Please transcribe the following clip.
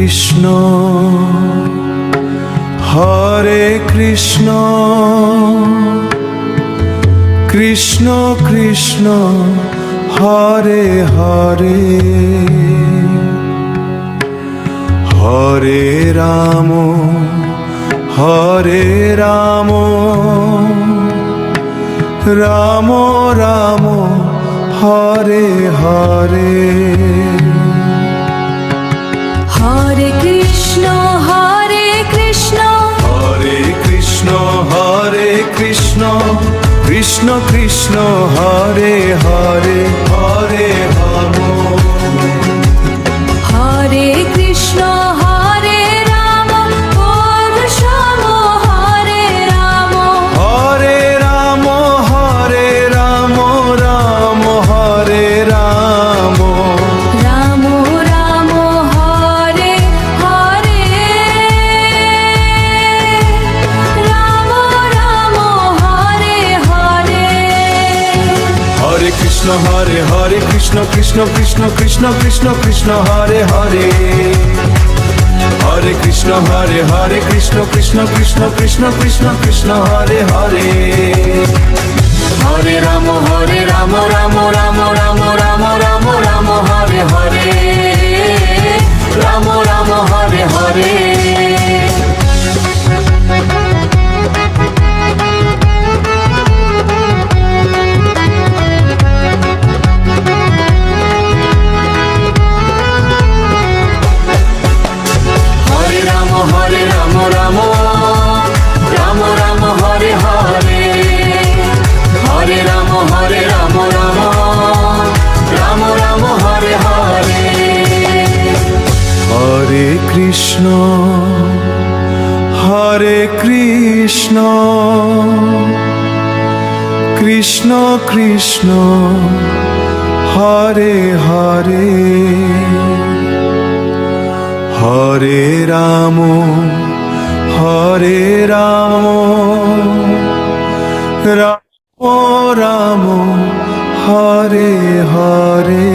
Krishna Hare Krishna Krishna Krishna Hare Hare Hare Ram Hare Ram Ram Ram Hare Hare Hare Krishna Hare Krishna Hare Krishna Krishna Krishna Hare Hare Hare Ram Hare Krishna Hare Ram Parashuram Hare Ram Hare Ram Hare Ram Ram Hare Ram Ram Ram Hare Hare Ram Ram Hare Hare Hare Krishna Krishna Krishna Krishna Krishna Krishna Hare Hare Hare Krishna Krishna Krishna Krishna Krishna Krishna Hare Hare Hare Ram Ram Ram Ram Ram Ram Ram Hare Hare Ram Ram Hare Hare Hare Ram Ram Ram Ram Hare Hare Hare Ram Ram Ram Ram Hare Hare Hare Krishna Krishna Krishna Hare Hare Hare Ram Ram Ram Hare Hare